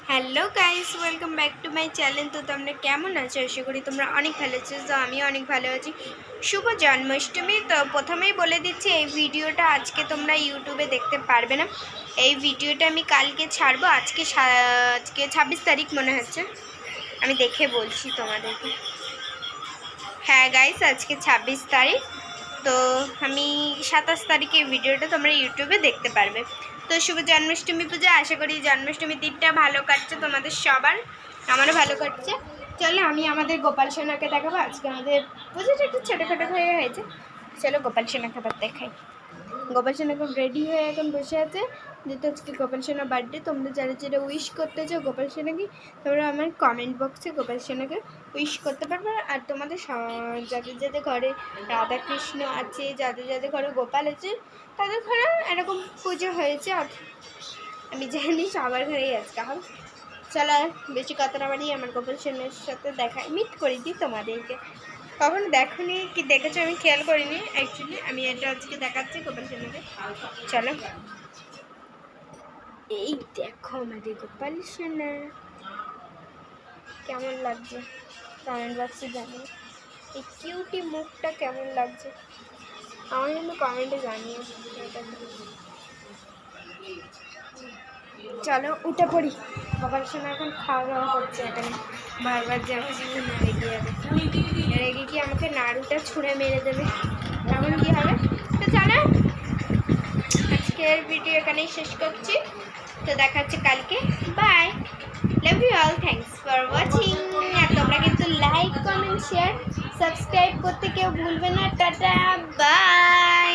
Hello guys, welcome back to my channel. তো তোমরা কেমন আছো? আশা করি তোমরা অনেক ভালো আছো। তো আমিও অনেক ভালো আছি। শুভ জন্মাষ্টমী। তো প্রথমেই বলে দিচ্ছি, এই ভিডিওটা আজকে তোমরা ইউটিউবে দেখতে পারবে না। এই ভিডিওটা আমি কালকে ছাড়বো। আজকে 26 তারিখ মনে হচ্ছে, আমি দেখে বলছি তোমাদেরকে। হ্যাঁ গাইস, আজকে 26 তারিখ। তো আমি 27 তারিখে এই ভিডিওটা তোমরা ইউটিউবে দেখতে পারবে। তো শুভ জন্মাষ্টমী পূজা। আশা করি জন্মাষ্টমী দিনটা ভালো কাটছে তোমাদের সবার, আমারও ভালো কাটছে। চলো আমি আমাদের গোপাল সোনাকে দেখাবো। আজকে আমাদের পুজোটা একটু ছোটোখাটো হয়ে হয়েছে। চলো গোপাল সোনাকে আবার দেখাই। গোপাল সোনা এখন রেডি হয়ে এখন বসে আছে, যেহেতু আজকে গোপাল সোনার বার্থডে। তোমরা যারা যারা উইশ করতে চাও গোপাল সোনাকে, তোমরা আমার কমেন্ট বক্সে গোপাল সোনাকে উইশ করতে পারবে। আর তোমাদের যাদের যাদের ঘরে রাধাকৃষ্ণ আছে, যাদের যাদের ঘরে গোপাল আছে, তাদের ঘরে এরকম পুজো হয়েছে। আমি জানি সবার ঘরেই আজকে হবে। চলো বেশি কথা না বাড়িয়ে আমার গোপাল সোনার সাথে মিট করে দিই তোমাদেরকে। কখনো দেখোনি কি দেখেছো আমি খেয়াল করিনি অ্যাকচুয়ালি। আমি এটা আজকে দেখাচ্ছি গোপাল সোনাকে। চলো, এই দেখো আমাদের গোপাল সোনা কেমন লাগছে কমেন্ট বক্সে জানিও। এই কিউটি মুখটা কেমন লাগছে আমার কিন্তু কমেন্টে জানিও। চলো উঠে পড়ি। গোপাল সোনা এখন খাওয়া দাওয়া করছে এখানে। বারবার যাবো রেগে যাবে, রেগে কি আমাকে নাড়ুটা ছুঁড়ে মেরে দেবে, তখন কি হবে? তো চলো আজকের ভিডিও এখানেই শেষ করছি। তো দেখা হচ্ছে কালকে। Bye, love you all, thanks for watching. আর তোমরা কিন্তু লাইক কমেন্ট শেয়ার সাবস্ক্রাইব করতে কেউ ভুলবে না। Tata, by.